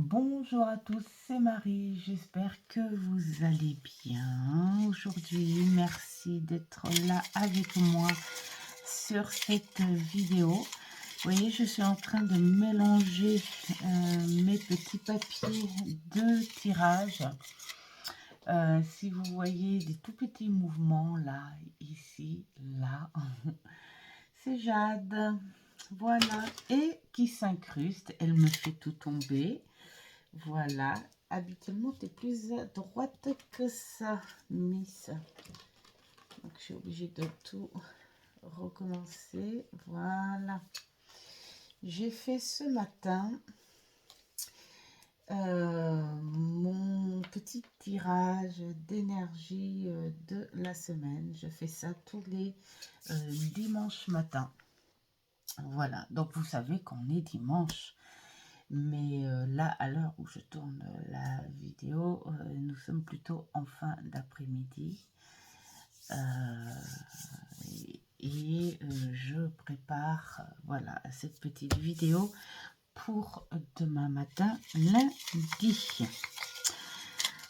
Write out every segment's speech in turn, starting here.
Bonjour à tous, c'est Marie, j'espère que vous allez bien. Aujourd'hui, merci d'être là avec moi sur cette vidéo. Vous voyez, je suis en train de mélanger mes petits papiers de tirage. Si vous voyez des tout petits mouvements là, ici, là, c'est Jade. Voilà, et qui s'incruste, elle me fait tout tomber. Voilà, habituellement tu es plus à droite que ça, Miss. Donc je suis obligée de tout recommencer. Voilà. J'ai fait ce matin mon petit tirage d'énergie de la semaine. Je fais ça tous les dimanches matin. Voilà, donc vous savez qu'on est dimanche. Mais là, à l'heure où je tourne la vidéo, nous sommes plutôt en fin d'après-midi. Je prépare voilà, cette petite vidéo pour demain matin, lundi.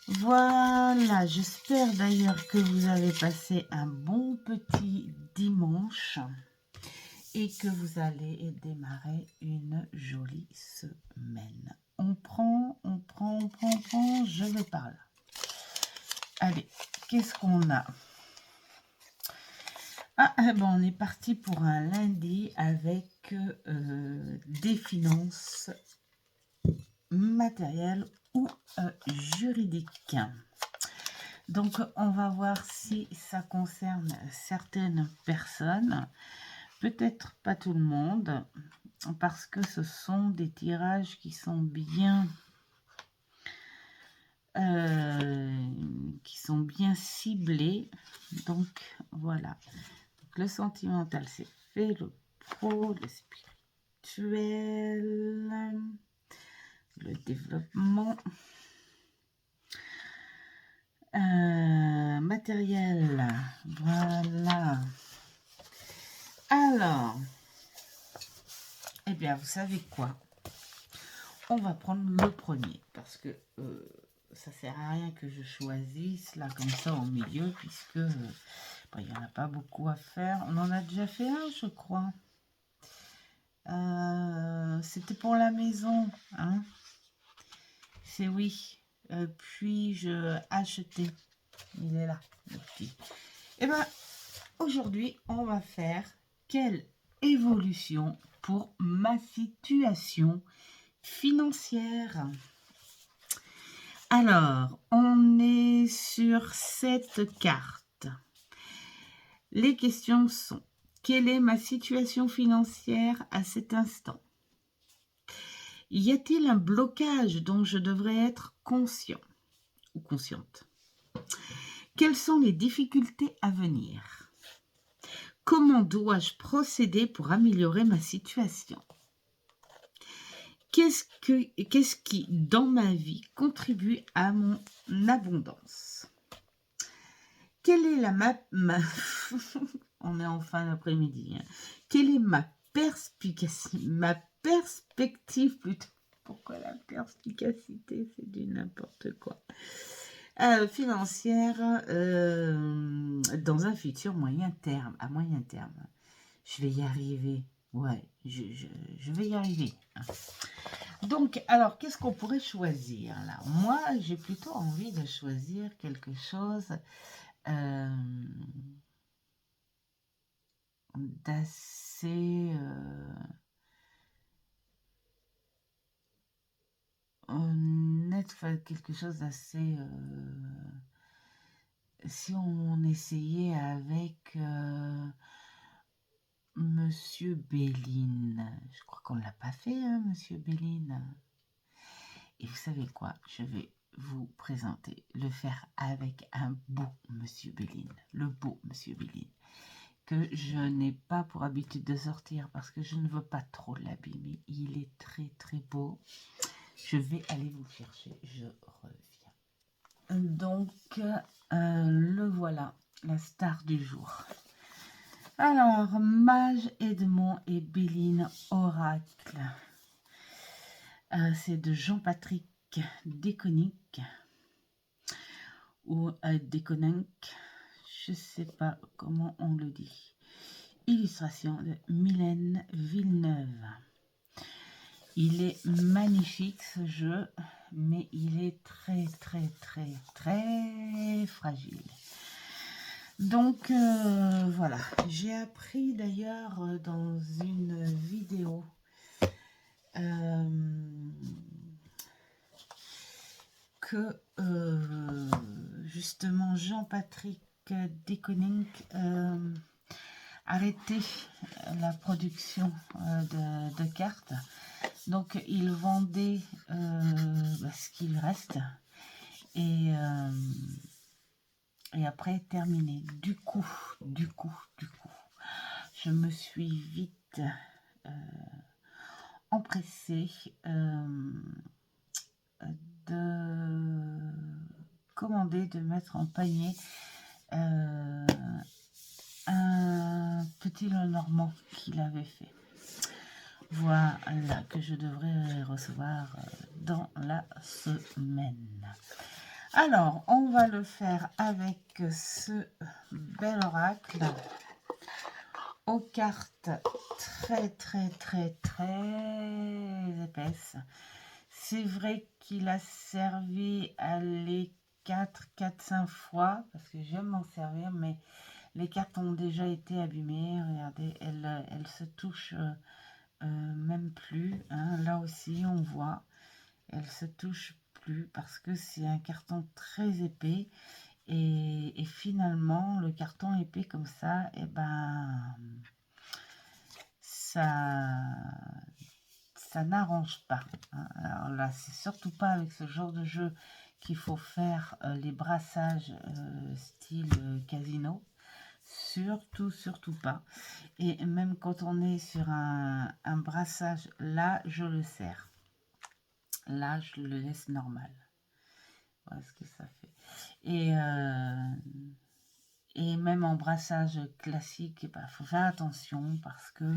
Voilà, j'espère d'ailleurs que vous avez passé un bon petit dimanche et que vous allez démarrer une jolie semaine. On prend, je vais par là. Allez, qu'est-ce qu'on a? On est parti pour un lundi avec des finances matérielles ou juridiques. Donc, on va voir si ça concerne certaines personnes. Peut-être pas tout le monde, parce que ce sont des tirages qui sont bien ciblés. Donc voilà. Donc, le sentimental c'est fait, le pro, le spirituel, le développement, matériel. Voilà. Alors, eh bien, vous savez quoi? On va prendre le premier parce que ça sert à rien que je choisisse là comme ça au milieu puisque il n'y en a pas beaucoup à faire. On en a déjà fait un, je crois. C'était pour la maison, hein. C'est oui. Puis-je acheter? Il est là, le petit. Et bien, aujourd'hui, on va faire quelle évolution pour ma situation financière. Alors, on est sur cette carte. Les questions sont: quelle est ma situation financière à cet instant? Y a-t-il un blocage dont je devrais être conscient ou consciente? Quelles sont les difficultés à venir? Comment dois-je procéder pour améliorer ma situation? Qu'est-ce qui, dans ma vie, contribue à mon abondance? Quelle est on est en fin d'après-midi. Hein. Quelle est ma perspective plutôt? Pourquoi la perspicacité? C'est du n'importe quoi. Financière dans un futur moyen terme, à moyen terme. Je vais y arriver. Ouais, je vais y arriver. Donc, alors, qu'est-ce qu'on pourrait choisir là? Moi, j'ai plutôt envie de choisir quelque chose d'assez honnête, quelque chose d'assez... si on essayait avec Monsieur Béline. Je crois qu'on ne l'a pas fait, hein, Monsieur Béline. Et vous savez quoi? Je vais vous présenter, le faire avec un beau Monsieur Béline. Le beau Monsieur Béline. Que je n'ai pas pour habitude de sortir parce que je ne veux pas trop l'abîmer. Il est très très beau. Je vais aller vous le chercher. Je reviens. Donc, le voilà, la star du jour. Alors, Mage, Edmond et Béline Oracle. C'est de Jean-Patrick Deceuninck ou Deceuninck, je sais pas comment on le dit. Illustration de Mylène Villeneuve. Il est magnifique ce jeu, mais il est très fragile. Donc voilà, j'ai appris d'ailleurs dans une vidéo que justement Jean-Patrick Deceuninck arrêtait la production de cartes. Donc il vendait ce qu'il reste et après terminé. Du coup, je me suis vite empressée de commander, de mettre en panier un petit Lenormand qu'il avait fait. Voilà, que je devrais recevoir dans la semaine. Alors, on va le faire avec ce bel oracle aux cartes très épaisses. C'est vrai qu'il a servi à les 4-5 fois, parce que j'aime m'en servir, mais les cartes ont déjà été abîmées. Regardez, elles se touchent même plus. Hein. Là aussi, on voit, elles se touchent plus parce que c'est un carton très épais. Et finalement, le carton épais comme ça, et ben, ça n'arrange pas. Hein. Alors là, c'est surtout pas avec ce genre de jeu qu'il faut faire les brassages style casino. Surtout pas. Et même quand on est sur un brassage, là, je le serre. Là, je le laisse normal. Voilà ce que ça fait. Et même en brassage classique, il faut faire attention parce que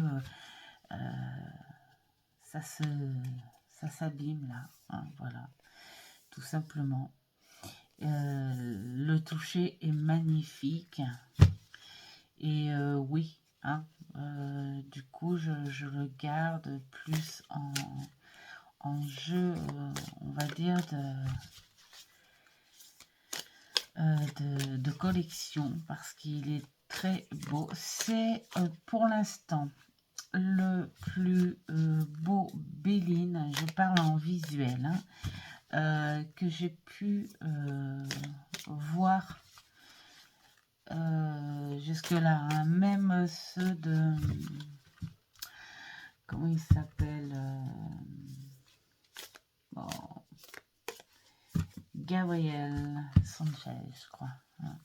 ça s'abîme là. Hein, voilà, tout simplement. Le toucher est magnifique. Et oui, hein, du coup, je le garde plus en jeu, on va dire, de collection, parce qu'il est très beau. C'est pour l'instant le plus beau Béline, je parle en visuel, hein, que j'ai pu voir jusque là, hein. Même ceux de, comment il s'appelle, Gabriel Sanchez, je crois, hein.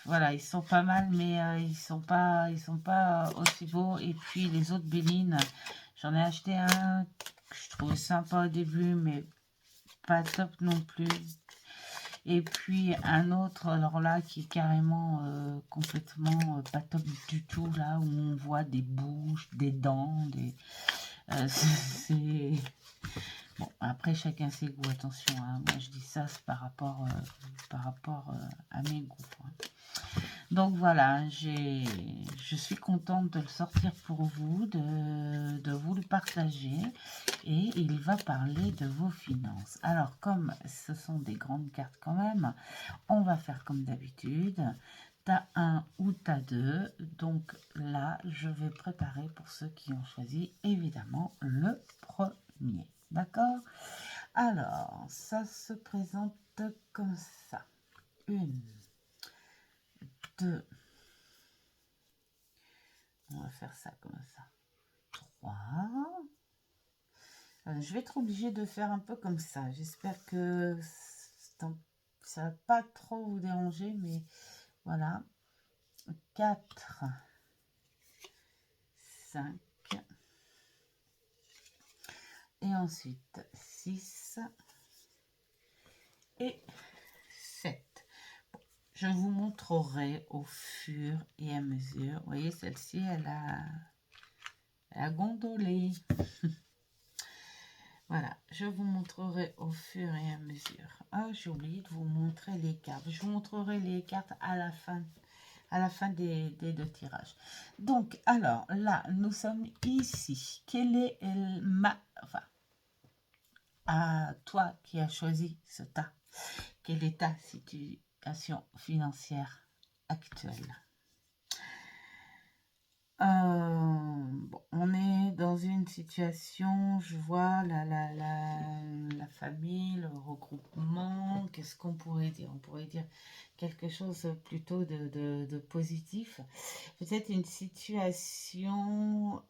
Voilà, ils sont pas mal, mais ils sont pas aussi beaux. Et puis les autres Bélines, j'en ai acheté un que je trouvais sympa au début, mais pas top non plus. Et puis un autre, alors là, qui est carrément complètement pas top du tout, là où on voit des bouches, des dents, c'est... Bon, après, chacun ses goûts, attention, hein. Moi je dis ça, c'est par rapport à mes goûts. Hein. Donc voilà, je suis contente de le sortir pour vous, de vous le partager. Et il va parler de vos finances. Alors, comme ce sont des grandes cartes quand même, on va faire comme d'habitude. T'as un ou t'as deux. Donc là, je vais préparer pour ceux qui ont choisi, évidemment, le premier. D'accord? Alors, ça se présente comme ça. 1, 2. On va faire ça comme ça. 3. Je vais être obligée de faire un peu comme ça. J'espère que ça va pas trop vous déranger, mais voilà. 4, 5. Et ensuite 6 et 7. Bon, je vous montrerai au fur et à mesure. Vous voyez, celle-ci, elle a gondolé. Voilà, je vous montrerai au fur et à mesure. Ah, j'ai oublié de vous montrer les cartes. Je vous montrerai les cartes à la fin des deux tirages. Donc, alors, là, nous sommes ici. Quelle est enfin, à toi qui as choisi ce tas, quelle est ta situation financière actuelle? Bon, on est dans une situation, je vois la famille, le regroupement, qu'est-ce qu'on pourrait dire? On pourrait dire quelque chose plutôt de positif. Peut-être une situation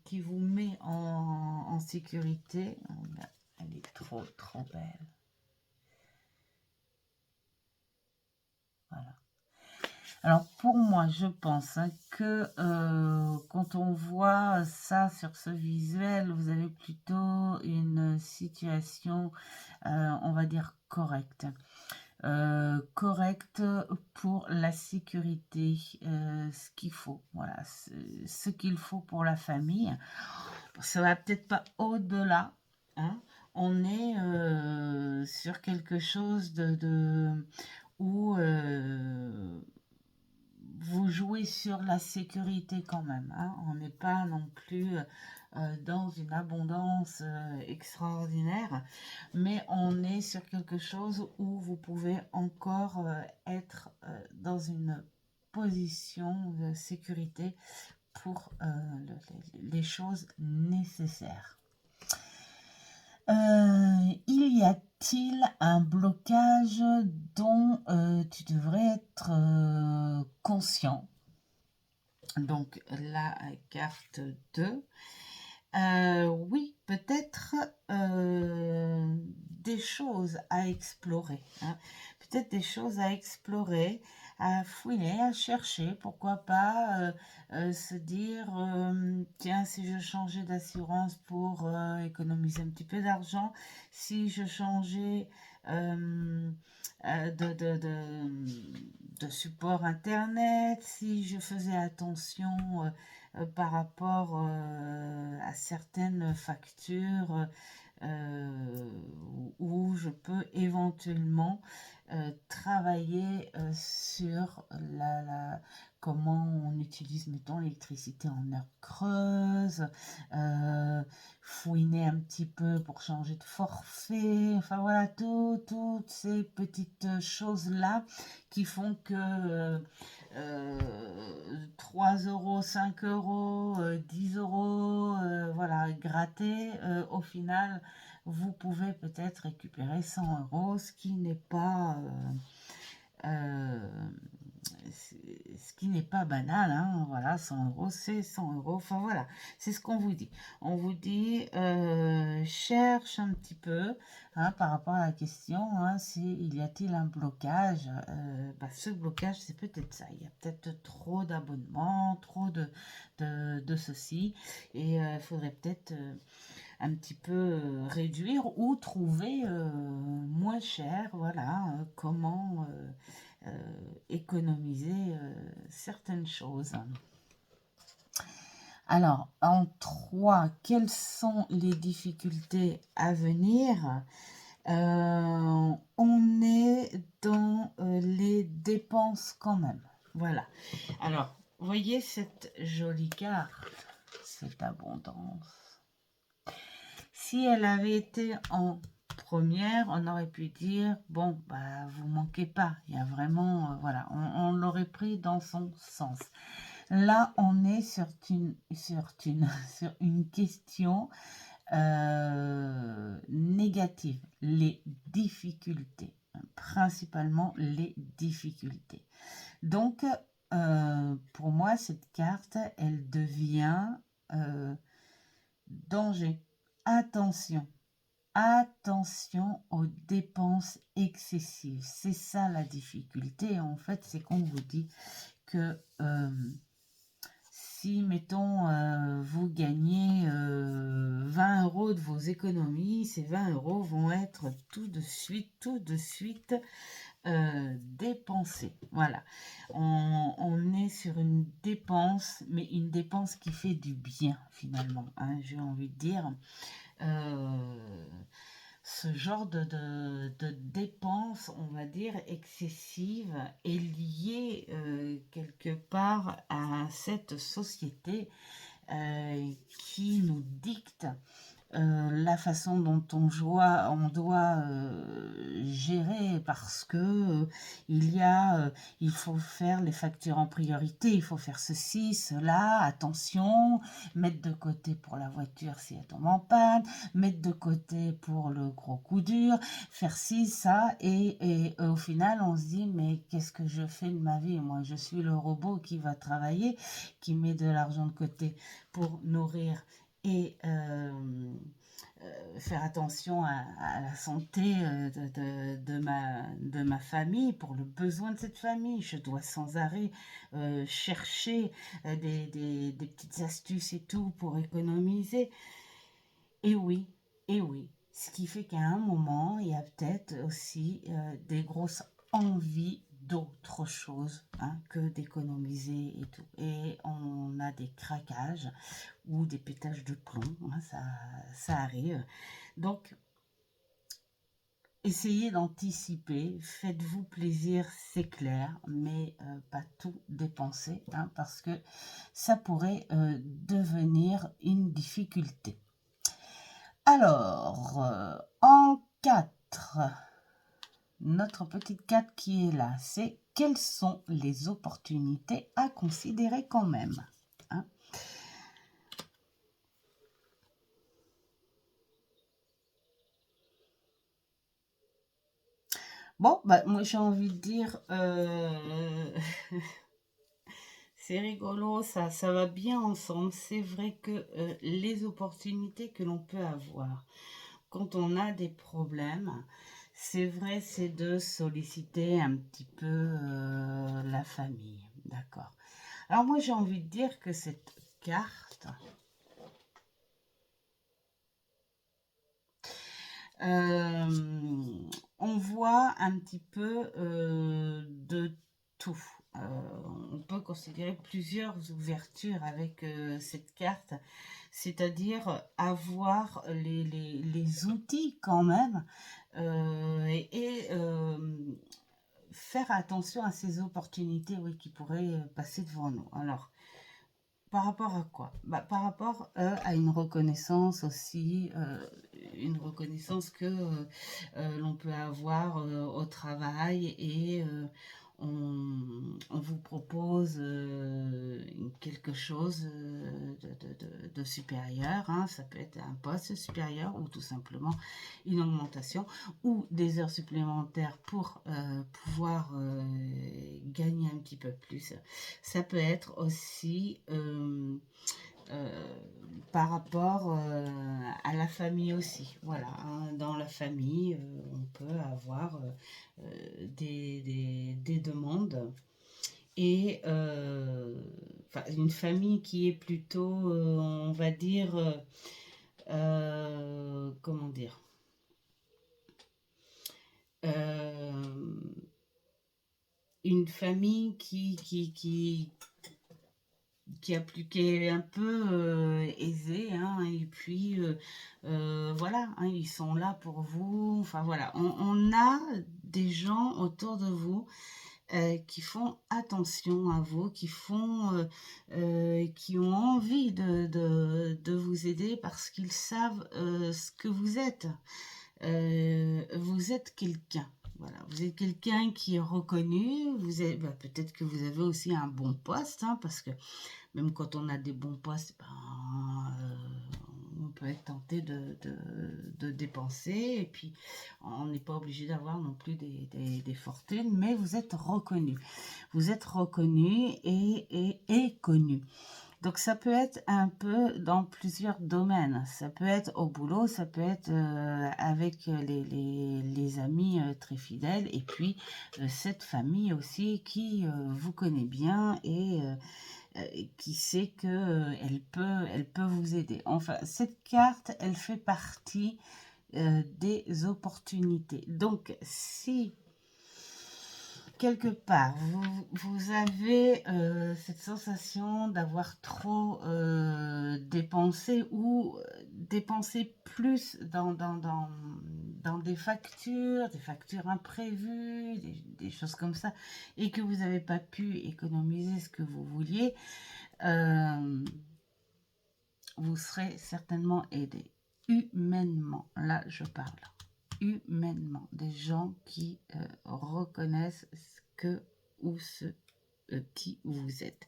qui vous met en sécurité. Elle est trop, trop belle. Voilà. Alors pour moi, je pense que quand on voit ça sur ce visuel, vous avez plutôt une situation, on va dire, correcte. Correcte pour la sécurité, ce qu'il faut, voilà, ce qu'il faut pour la famille. Ça va peut-être pas au-delà, hein. On est sur quelque chose où vous jouez sur la sécurité quand même, hein. On n'est pas non plus dans une abondance extraordinaire, mais on est sur quelque chose où vous pouvez encore être dans une position de sécurité pour les choses nécessaires. Y a-t-il un blocage dont tu devrais être conscient? Donc la carte 2. Oui, peut-être des choses à explorer, hein. Peut-être des choses à explorer, à fouiner, à chercher, pourquoi pas se dire, tiens, si je changeais d'assurance pour économiser un petit peu d'argent, si je changeais de support internet, si je faisais attention par rapport à certaines factures où je peux éventuellement travailler sur comment on utilise, mettons, l'électricité en heure creuse, fouiner un petit peu pour changer de forfait, enfin voilà, toutes ces petites choses-là qui font que 3 euros, 5 euros, 10 euros, voilà, gratter, au final, vous pouvez peut-être récupérer 100 euros, ce qui n'est pas ce qui n'est pas banal, hein. Voilà, 100 euros, c'est 100 euros. Enfin voilà, c'est ce qu'on vous dit. On vous dit, cherche un petit peu, hein, par rapport à la question, hein, y a-t-il un blocage? Ce blocage, c'est peut-être ça. Il y a peut-être trop d'abonnements, trop de ceci. Et il faudrait peut-être un petit peu réduire ou trouver moins cher. Voilà, comment économiser certaines choses. Alors, en 3, quelles sont les difficultés à venir? On est dans les dépenses quand même. Voilà. Alors, voyez cette jolie carte, cette abondance. Si elle avait été en première, on aurait pu dire, bon, bah, vous manquez pas. Il y a vraiment, voilà, on l'aurait pris dans son sens. Là, on est sur une question négative, les difficultés, principalement les difficultés. Donc, pour moi, cette carte, elle devient danger. Attention, attention aux dépenses excessives. C'est ça la difficulté. En fait, c'est qu'on vous dit que si, mettons, vous gagnez 20 euros de vos économies, ces 20 euros vont être tout de suite dépensés. Voilà. On est sur une dépense, mais une dépense qui fait du bien, finalement, hein, j'ai envie de dire. ce genre de dépenses, on va dire, excessives est lié quelque part à cette société qui nous dicte la façon dont on doit gérer parce que il faut faire les factures en priorité, il faut faire ceci, cela, attention, mettre de côté pour la voiture si elle tombe en panne, mettre de côté pour le gros coup dur, faire ci, ça, et au final on se dit mais qu'est-ce que je fais de ma vie? Moi je suis le robot qui va travailler, qui met de l'argent de côté pour nourrir et faire attention à la santé de ma famille, pour le besoin de cette famille. Je dois sans arrêt chercher des petites astuces et tout pour économiser. Et oui, et oui. Ce qui fait qu'à un moment, il y a peut-être aussi des grosses envies d'autre chose hein, que d'économiser et tout. Et on a des craquages ou des pétages de plomb, hein, ça arrive. Donc, essayez d'anticiper, faites-vous plaisir, c'est clair, mais pas tout dépenser, hein, parce que ça pourrait devenir une difficulté. Alors, en 4, notre petite 4 qui est là, c'est quelles sont les opportunités à considérer quand même hein. Bon, bah, moi j'ai envie de dire, c'est rigolo, ça va bien ensemble. C'est vrai que les opportunités que l'on peut avoir quand on a des problèmes, c'est vrai, c'est de solliciter un petit peu la famille. D'accord. Alors moi j'ai envie de dire que cette carte, on voit un petit peu de tout. On peut considérer plusieurs ouvertures avec cette carte, c'est-à-dire avoir les outils quand même faire attention à ces opportunités oui, qui pourraient passer devant nous. Alors, par rapport à quoi? Bah, par rapport à une reconnaissance aussi, une reconnaissance que l'on peut avoir au travail et on vous propose quelque chose de supérieur, hein. Ça peut être un poste supérieur ou tout simplement une augmentation ou des heures supplémentaires pour pouvoir gagner un petit peu plus. Ça peut être aussi par rapport à la famille aussi. Voilà, hein. Dans la famille, on peut avoir des demandes et une famille qui est plutôt, on va dire, comment dire, une famille qui est un peu aisé, hein, et puis voilà, hein, ils sont là pour vous. Enfin voilà, on a des gens autour de vous qui font attention à vous, qui ont envie de vous aider parce qu'ils savent ce que vous êtes. Vous êtes quelqu'un. Voilà, vous êtes quelqu'un qui est reconnu. Vous êtes, bah, peut-être que vous avez aussi un bon poste, hein, parce que même quand on a des bons postes, ben, on peut être tenté de dépenser. Et puis, on n'est pas obligé d'avoir non plus des fortunes, mais vous êtes reconnu. Vous êtes reconnu et connu. Donc ça peut être un peu dans plusieurs domaines. Ça peut être au boulot, ça peut être avec les amis très fidèles et puis cette famille aussi qui vous connaît bien et qui sait que elle peut vous aider. Enfin, cette carte, elle fait partie des opportunités. Donc, si quelque part vous avez cette sensation d'avoir trop dépensé ou dépensé plus dans des factures imprévues, des choses comme ça, et que vous n'avez pas pu économiser ce que vous vouliez, vous serez certainement aidé. Humainement, là je parle. Humainement, des gens qui reconnaissent ce que ou ce qui vous êtes.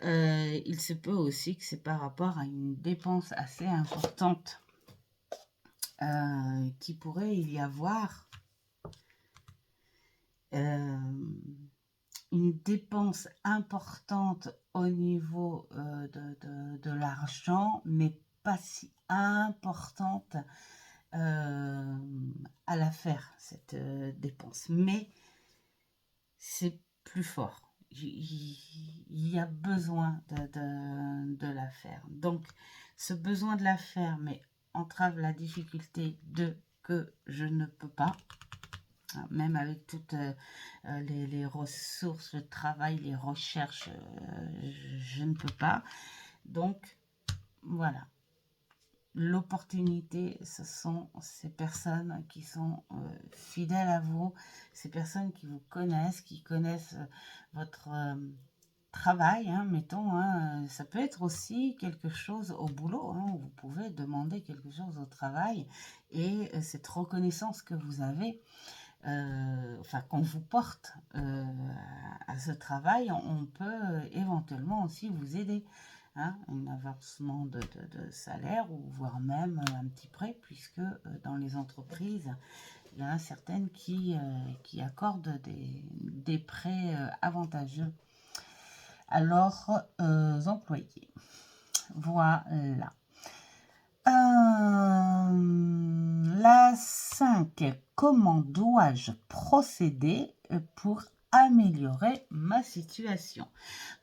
Il se peut aussi que c'est par rapport à une dépense assez importante qui pourrait y avoir une dépense importante au niveau de l'argent, mais pas si importante à la faire, cette dépense. Mais c'est plus fort. Il y a besoin de la faire. Donc, ce besoin de la faire, mais entrave la difficulté de que je ne peux pas, même avec toutes les ressources, le travail, les recherches, je ne peux pas. Donc, voilà. L'opportunité, ce sont ces personnes qui sont fidèles à vous, ces personnes qui vous connaissent, qui connaissent votre travail, hein, mettons, hein, ça peut être aussi quelque chose au boulot, hein, vous pouvez demander quelque chose au travail et cette reconnaissance que vous avez, enfin qu'on vous porte à ce travail, on peut éventuellement aussi vous aider. Hein, un avancement de salaire ou voire même un petit prêt, puisque dans les entreprises, il y en a certaines qui accordent des prêts avantageux à leurs employés. Voilà. La 5. Comment dois-je procéder pour améliorer ma situation?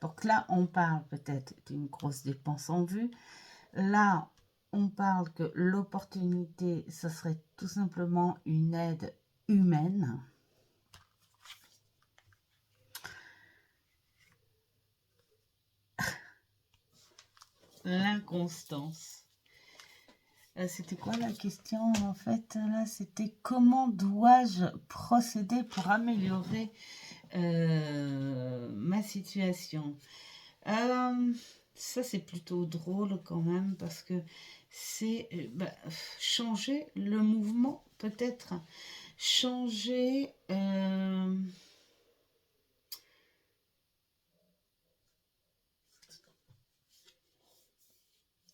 Donc là, on parle peut-être d'une grosse dépense en vue. Là, on parle que l'opportunité, ce serait tout simplement une aide humaine. L'inconstance. C'était quoi la question en fait? Là, c'était comment dois-je procéder pour améliorer ma situation? Ça, c'est plutôt drôle quand même parce que c'est changer le mouvement, peut-être. Changer...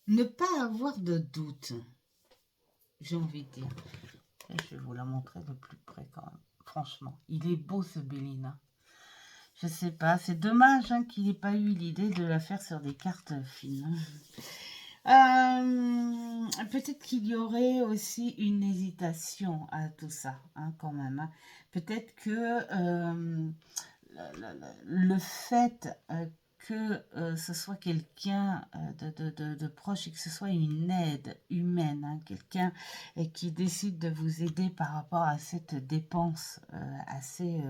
ne pas avoir de doute, j'ai envie de dire. Et je vais vous la montrer de plus près quand même. Franchement, il est beau ce Bélina. Je sais pas, c'est dommage hein, qu'il n'ait pas eu l'idée de la faire sur des cartes fines. Peut-être qu'il y aurait aussi une hésitation à tout ça, hein, quand même. Hein. Peut-être que le fait que ce soit quelqu'un de proche et que ce soit une aide humaine, hein, quelqu'un qui décide de vous aider par rapport à cette dépense assez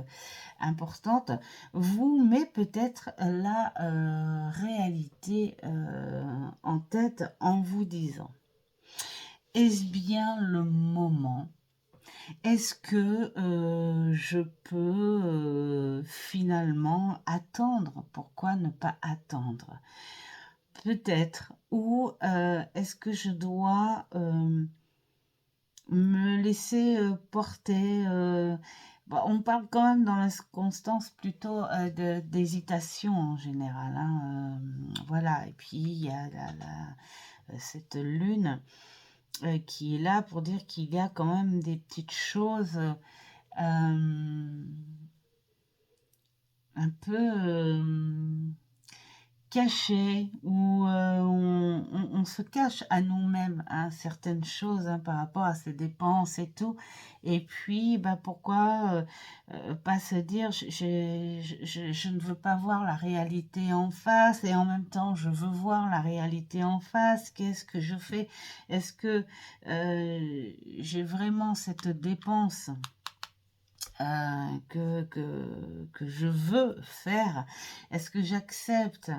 importante, vous met peut-être la réalité en tête en vous disant: est-ce bien le moment? Est-ce que je peux finalement attendre? Pourquoi ne pas attendre? Peut-être. Ou est-ce que je dois me laisser porter on parle quand même dans la circonstance plutôt d'hésitation en général. Hein, voilà. Et puis, il y a cette lune qui est là pour dire qu'il y a quand même des petites choses un peu cachées, où on se cache à nous-mêmes hein, certaines choses hein, par rapport à ces dépenses et tout. Et puis, pourquoi pas se dire, je ne veux pas voir la réalité en face et en même temps, je veux voir la réalité en face. Qu'est-ce que je fais? Est-ce que j'ai vraiment cette dépense que je veux faire? Est-ce que j'accepte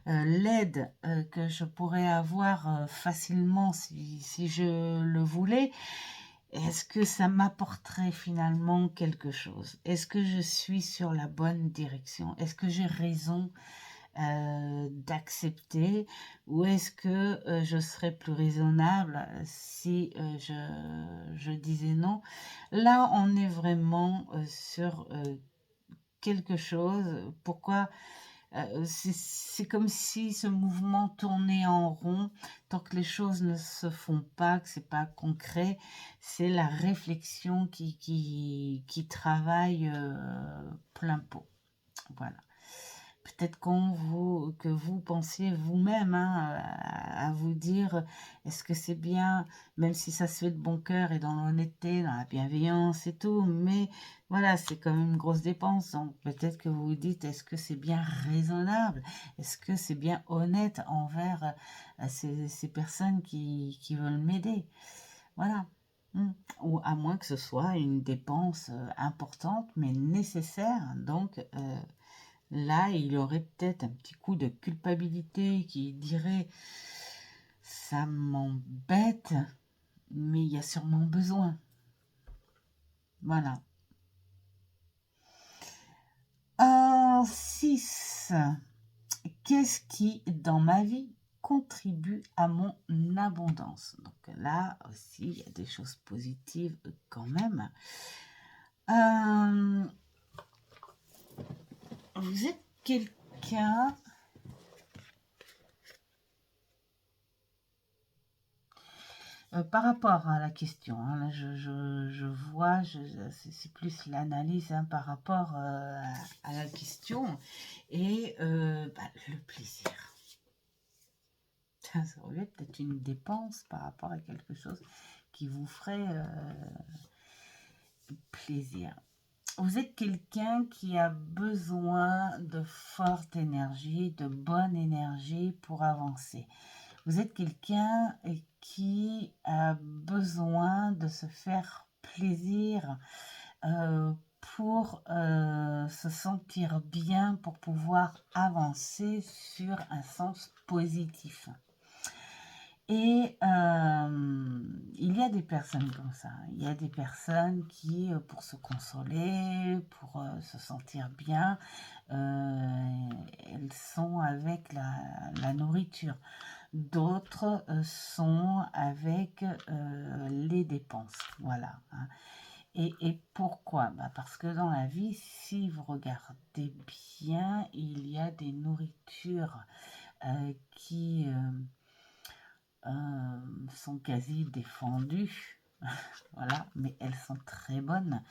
l'aide que je pourrais avoir facilement si je le voulais? Est-ce que ça m'apporterait finalement quelque chose? Est-ce que je suis sur la bonne direction? Est-ce que j'ai raison d'accepter, ou est-ce que je serais plus raisonnable si je disais non? Là, on est vraiment sur quelque chose. Pourquoi? C'est comme si ce mouvement tournait en rond tant que les choses ne se font pas, que c'est pas concret. C'est la réflexion qui travaille plein pot. Voilà. Peut-être que vous pensiez vous-même hein, à vous dire, est-ce que c'est bien, même si ça se fait de bon cœur et dans l'honnêteté, dans la bienveillance et tout, mais voilà, c'est quand même une grosse dépense. Donc peut-être que vous vous dites, est-ce que c'est bien raisonnable? Est-ce que c'est bien honnête envers ces personnes qui veulent m'aider? Voilà. Mm. Ou à moins que ce soit une dépense importante, mais nécessaire. Donc, là, il y aurait peut-être un petit coup de culpabilité qui dirait, ça m'embête, mais il y a sûrement besoin. Voilà. 6. Qu'est-ce qui, dans ma vie, contribue à mon abondance? Donc là aussi, il y a des choses positives quand même. Vous êtes quelqu'un... par rapport à la question, hein, là, je vois, c'est plus l'analyse hein, par rapport à la question et le plaisir. Ça aurait peut-être une dépense par rapport à quelque chose qui vous ferait plaisir. Vous êtes quelqu'un qui a besoin de forte énergie, de bonne énergie pour avancer. Vous êtes quelqu'un qui a besoin de se faire plaisir pour se sentir bien, pour pouvoir avancer sur un sens positif. Et il y a des personnes comme ça. Il y a des personnes qui, pour se consoler, pour se sentir bien, elles sont avec la nourriture. D'autres sont avec les dépenses. Voilà. Hein. Et pourquoi? Parce que dans la vie, si vous regardez bien, il y a des nourritures qui sont quasi défendues. Voilà, mais elles sont très bonnes.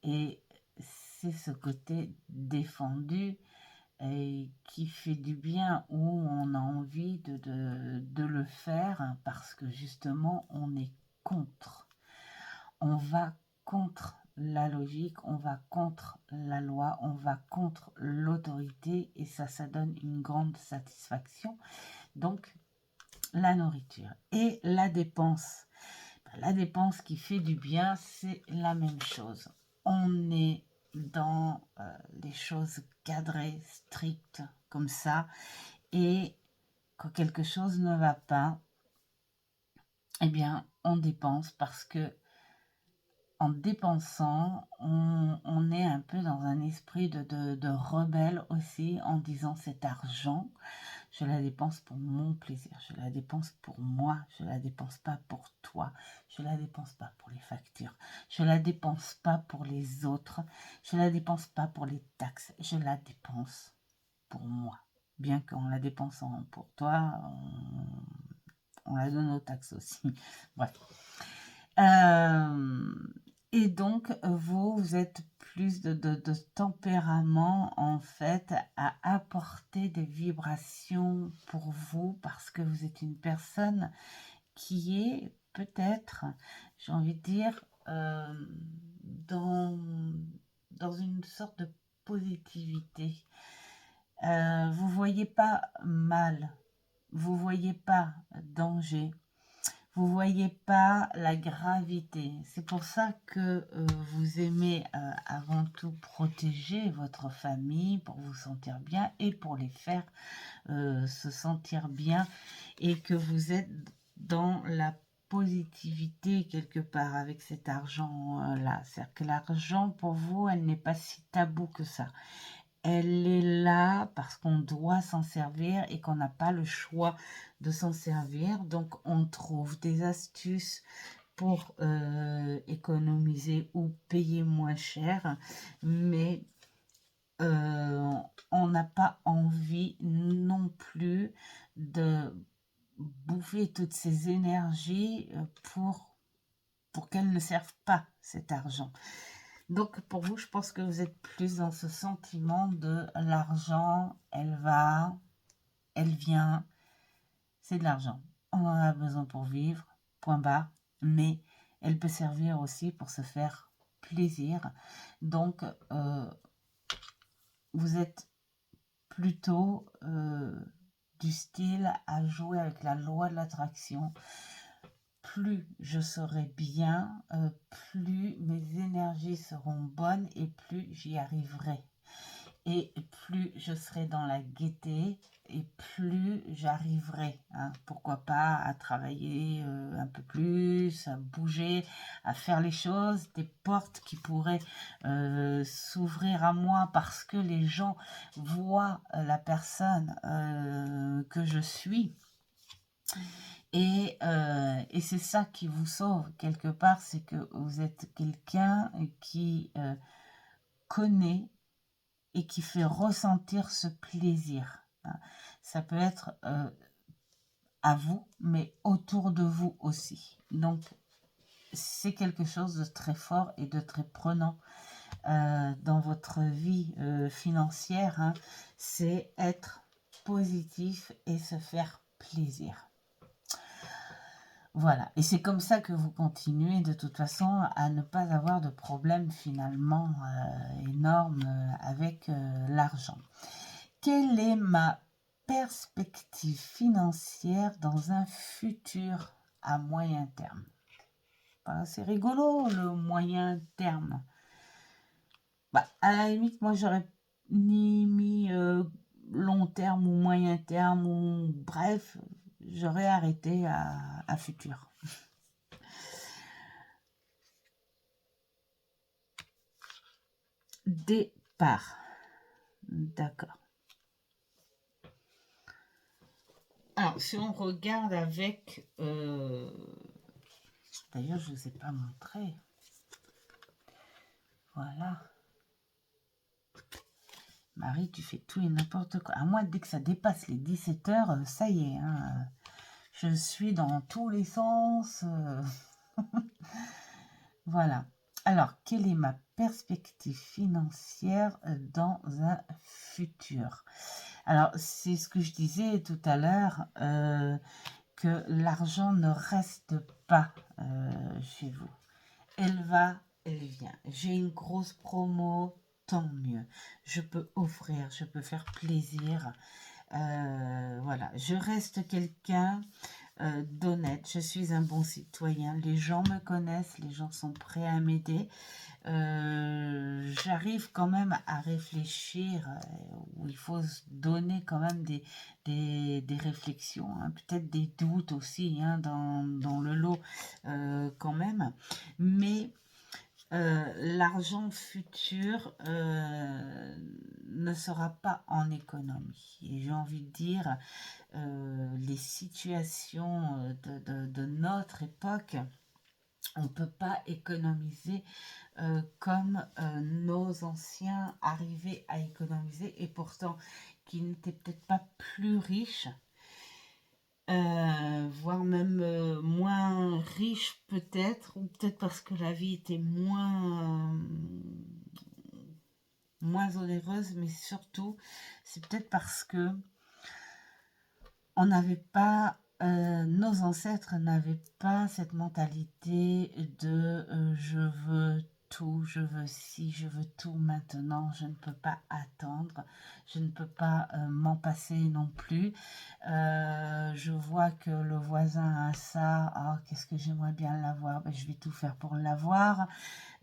Et c'est ce côté défendu qui fait du bien, où on a envie de le faire parce que justement on est contre. On va contre la logique, on va contre la loi, on va contre l'autorité et ça donne une grande satisfaction. Donc la nourriture et la dépense. La dépense qui fait du bien, c'est la même chose. On est dans les choses cadrées, strictes, comme ça. Et quand quelque chose ne va pas, eh bien, on dépense parce que en dépensant, on est un peu dans un esprit de rebelle aussi, en disant cet argent, je la dépense pour mon plaisir, je la dépense pour moi, je la dépense pas pour toi, je la dépense pas pour les factures, je la dépense pas pour les autres, je la dépense pas pour les taxes, je la dépense pour moi. Bien qu'en la dépensant pour toi, on la donne aux taxes aussi. Bref. Et donc, vous êtes plus de tempérament, en fait, à apporter des vibrations pour vous, parce que vous êtes une personne qui est peut-être, j'ai envie de dire, dans une sorte de positivité. Vous voyez pas mal, vous voyez pas danger, vous voyez pas la gravité. C'est pour ça que vous aimez avant tout protéger votre famille pour vous sentir bien et pour les faire se sentir bien, et que vous êtes dans la positivité quelque part avec cet argent-là. C'est-à-dire que l'argent, pour vous, elle n'est pas si tabou que ça. Elle est là parce qu'on doit s'en servir et qu'on n'a pas le choix de s'en servir. Donc, on trouve des astuces pour économiser ou payer moins cher. Mais on n'a pas envie non plus de bouffer toutes ces énergies pour qu'elles ne servent pas cet argent. Donc pour vous, je pense que vous êtes plus dans ce sentiment de l'argent, elle va, elle vient, c'est de l'argent. On en a besoin pour vivre, point barre, mais elle peut servir aussi pour se faire plaisir. Donc vous êtes plutôt du style à jouer avec la loi de l'attraction. Plus je serai bien, plus mes énergies seront bonnes et plus j'y arriverai. Et plus je serai dans la gaieté et plus j'arriverai, hein, pourquoi pas, à travailler un peu plus, à bouger, à faire les choses, des portes qui pourraient s'ouvrir à moi parce que les gens voient la personne que je suis. Et c'est ça qui vous sauve quelque part, c'est que vous êtes quelqu'un qui connaît et qui fait ressentir ce plaisir. Ça peut être à vous, mais autour de vous aussi. Donc, c'est quelque chose de très fort et de très prenant dans votre vie financière. Hein. C'est être positif et se faire plaisir. Voilà, et c'est comme ça que vous continuez de toute façon à ne pas avoir de problème finalement énorme avec l'argent. Quelle est ma perspective financière dans un futur à moyen terme? C'est rigolo le moyen terme. À la limite, moi j'aurais ni mis long terme ou moyen terme ou bref, j'aurais arrêté à futur. Départ. D'accord. Alors, si on regarde avec... D'ailleurs, je ne vous ai pas montré. Voilà. Marie, tu fais tout et n'importe quoi. À moi, dès que ça dépasse les 17 heures, ça y est. Hein, je suis dans tous les sens. Voilà. Alors, quelle est ma perspective financière dans un futur? Alors, c'est ce que je disais tout à l'heure, que l'argent ne reste pas chez vous. Elle va, elle vient. J'ai une grosse promo, tant mieux. Je peux offrir, je peux faire plaisir. Voilà, je reste quelqu'un d'honnête. Je suis un bon citoyen. Les gens me connaissent, les gens sont prêts à m'aider. J'arrive quand même à réfléchir, où il faut se donner quand même des réflexions, hein, peut-être des doutes aussi hein, dans le lot quand même, mais l'argent futur ne sera pas en économie. Et j'ai envie de dire, les situations de notre époque, on ne peut pas économiser comme nos anciens arrivaient à économiser et pourtant qui n'étaient peut-être pas plus riches, voire même moins riches peut-être, ou peut-être parce que la vie était moins onéreuse, mais surtout c'est peut-être parce que on n'avait pas, nos ancêtres n'avaient pas cette mentalité de je veux tout, je veux ci, je veux tout maintenant, je ne peux pas attendre, je ne peux pas m'en passer non plus. Je vois que le voisin a ça, oh, qu'est-ce que j'aimerais bien l'avoir, ben, je vais tout faire pour l'avoir.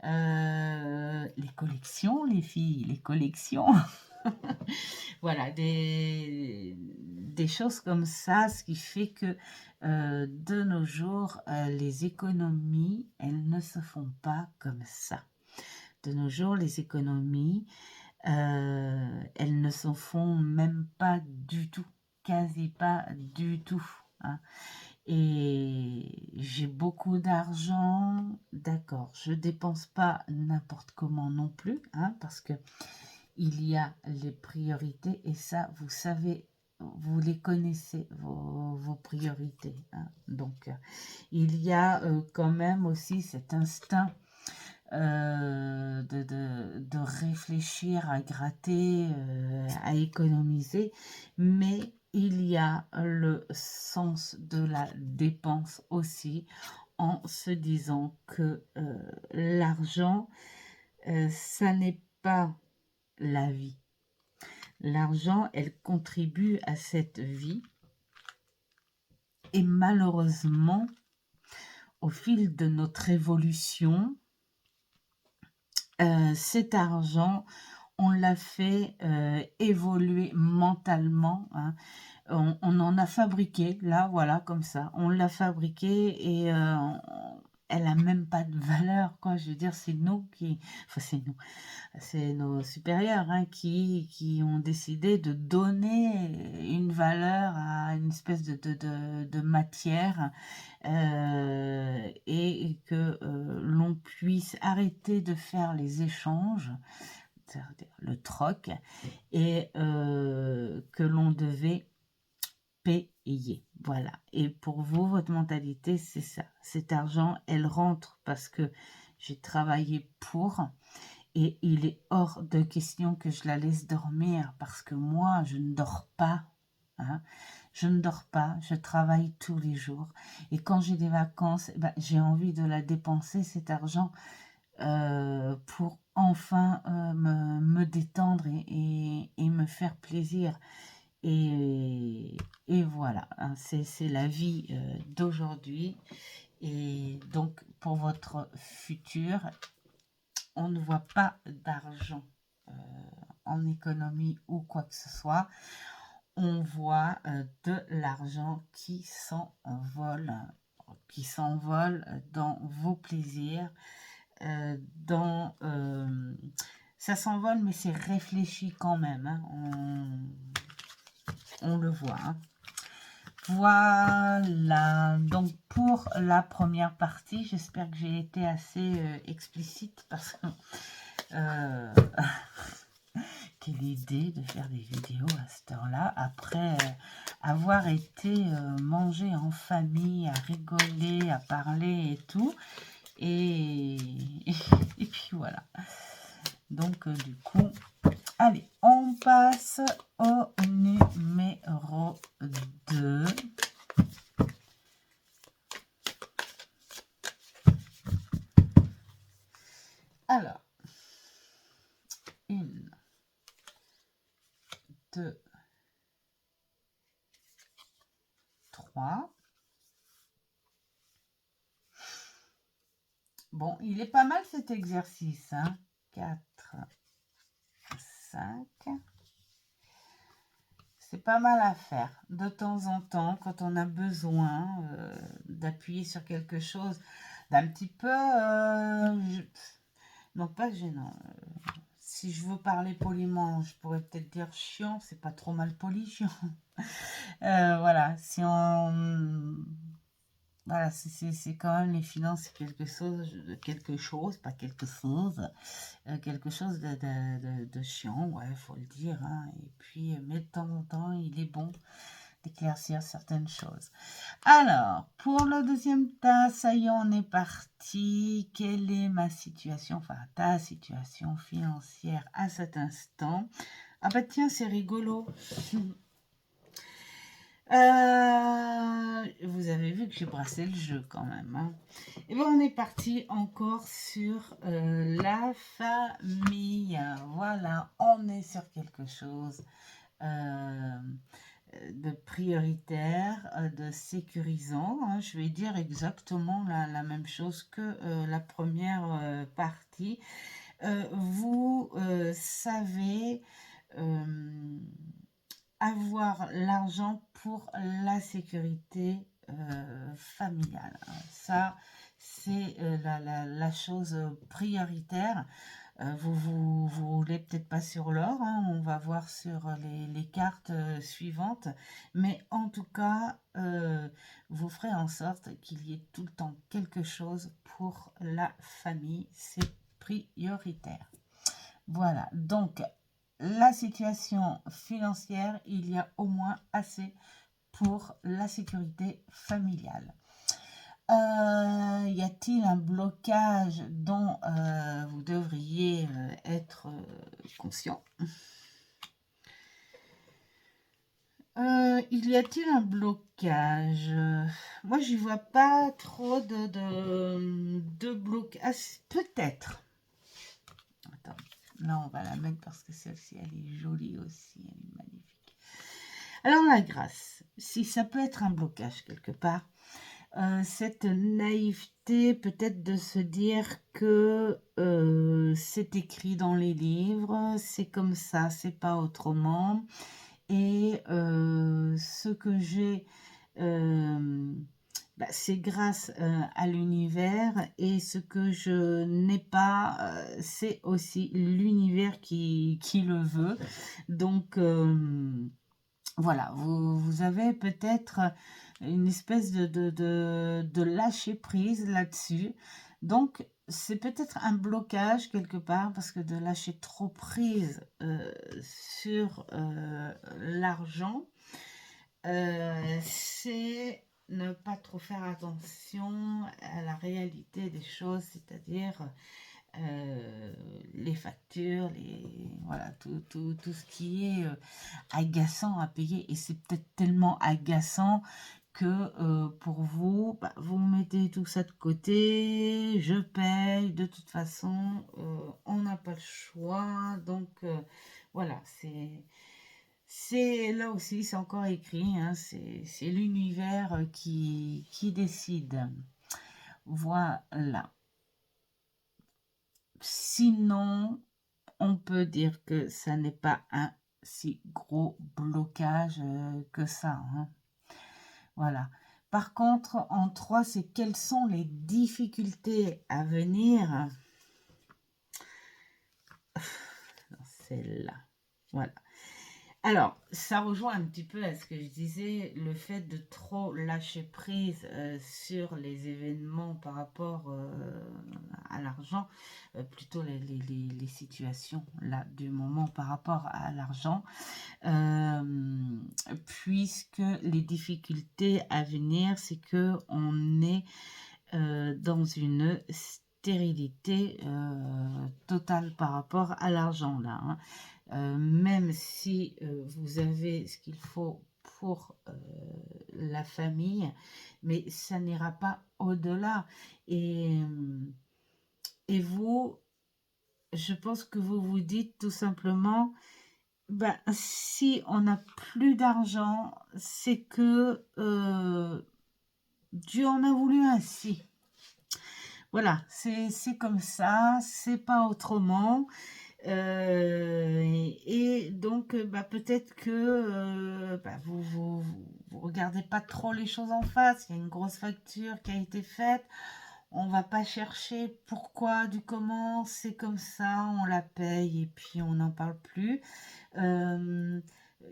Les collections, les filles, les collections. Voilà, des choses comme ça, ce qui fait que de nos jours, les économies, elles ne se font pas comme ça. De nos jours, les économies, elles ne se font même pas du tout, quasi pas du tout, hein. Et j'ai beaucoup d'argent, d'accord, je dépense pas n'importe comment non plus, hein, parce que il y a les priorités et ça, vous savez, vous les connaissez, vos priorités, hein. Donc, il y a quand même aussi cet instinct de réfléchir à gratter, à économiser, mais il y a le sens de la dépense aussi en se disant que l'argent, ça n'est pas la vie. L'argent, elle contribue à cette vie et malheureusement, au fil de notre évolution, cet argent, on l'a fait évoluer mentalement, hein. On en a fabriqué, là, voilà, comme ça. On l'a fabriqué et elle a même pas de valeur, quoi. Je veux dire, c'est nous qui... Enfin, c'est nous. C'est nos supérieurs, hein, qui ont décidé de donner une valeur à une espèce de matière et que l'on puisse arrêter de faire les échanges, c'est-à-dire le troc, et que l'on devait payer. Voilà. Et pour vous, votre mentalité, c'est ça. Cet argent, elle rentre parce que j'ai travaillé pour... Et il est hors de question que je la laisse dormir parce que moi, je ne dors pas, hein. Je ne dors pas, je travaille tous les jours. Et quand j'ai des vacances, eh ben, j'ai envie de la dépenser, cet argent, pour enfin me détendre et me faire plaisir. Et voilà, hein, c'est la vie d'aujourd'hui. Et donc, pour votre futur, on ne voit pas d'argent en économie ou quoi que ce soit. On voit de l'argent qui s'envole dans vos plaisirs, ça s'envole, mais c'est réfléchi quand même, hein. On le voit, hein. Voilà, donc pour la première partie, j'espère que j'ai été assez explicite parce que quelle idée de faire des vidéos à cette heure-là, après avoir été manger en famille, à rigoler, à parler et tout, et puis voilà. Donc du coup, allez, on passe au numéro 2. Alors, 1, 2, 3. Bon, il est pas mal cet exercice, hein. 4, 5. C'est pas mal à faire de temps en temps quand on a besoin d'appuyer sur quelque chose d'un petit peu... non, pas gênant. Si je veux parler poliment, je pourrais peut-être dire chiant. C'est pas trop mal poli, chiant. Voilà, si on... Voilà, c'est quand même les finances, c'est quelque chose, pas quelque chose, quelque chose de chiant, ouais, faut le dire, hein. Et puis, mais de temps en temps, il est bon d'éclaircir certaines choses. Alors, pour le deuxième tas, ça y est, on est parti. Quelle est ma situation, enfin ta situation financière à cet instant? Ah bah tiens, c'est rigolo. Vous avez vu que j'ai brassé le jeu quand même, hein. Et bien on est parti encore sur la famille. Voilà, on est sur quelque chose de prioritaire, de sécurisant, hein. Je vais dire exactement la même chose que la première partie. Vous savez avoir l'argent pour la sécurité familiale. Ça, c'est la chose prioritaire. Vous roulez peut-être pas sur l'or, hein, on va voir sur les cartes suivantes, mais en tout cas, vous ferez en sorte qu'il y ait tout le temps quelque chose pour la famille, c'est prioritaire. Voilà, donc la situation financière, il y a au moins assez pour la sécurité familiale. Y a-t-il un blocage dont vous devriez être conscient? Il y a-t-il un blocage? Moi, j'y vois pas trop de blocage. Peut-être. Attends, là, on va la mettre parce que celle-ci, elle est jolie aussi. Elle est magnifique. Alors, la grâce, si ça peut être un blocage quelque part, cette naïveté peut-être de se dire que c'est écrit dans les livres, c'est comme ça, c'est pas autrement. Et ce que j'ai, c'est grâce à l'univers, et ce que je n'ai pas, c'est aussi l'univers qui le veut. Donc voilà, vous avez peut-être une espèce de lâcher prise là-dessus. Donc, c'est peut-être un blocage quelque part, parce que de lâcher trop prise sur l'argent, c'est ne pas trop faire attention à la réalité des choses, c'est-à-dire les factures, voilà, tout ce qui est agaçant à payer. Et c'est peut-être tellement agaçant que pour vous, vous mettez tout ça de côté, je paye, de toute façon, on n'a pas le choix. Donc voilà, c'est là aussi, c'est encore écrit, hein, c'est l'univers qui décide. Voilà. Sinon, on peut dire que ça n'est pas un si gros blocage que ça, hein. Voilà. Par contre, en 3, c'est quelles sont les difficultés à venir. Celle-là. Voilà. Alors, ça rejoint un petit peu à ce que je disais, le fait de trop lâcher prise sur les événements par rapport à l'argent, plutôt les situations là du moment par rapport à l'argent, puisque les difficultés à venir, c'est que on est dans une stérilité totale par rapport à l'argent là, hein. Même si vous avez ce qu'il faut pour la famille, mais ça n'ira pas au-delà. Et, et vous, je pense que vous vous dites tout simplement, si on n'a plus d'argent, c'est que Dieu en a voulu ainsi. Voilà, c'est comme ça, c'est pas autrement. Et donc, peut-être que vous regardez pas trop les choses en face. Il y a une grosse facture qui a été faite. On va pas chercher pourquoi, du comment, c'est comme ça, on la paye et puis on n'en parle plus.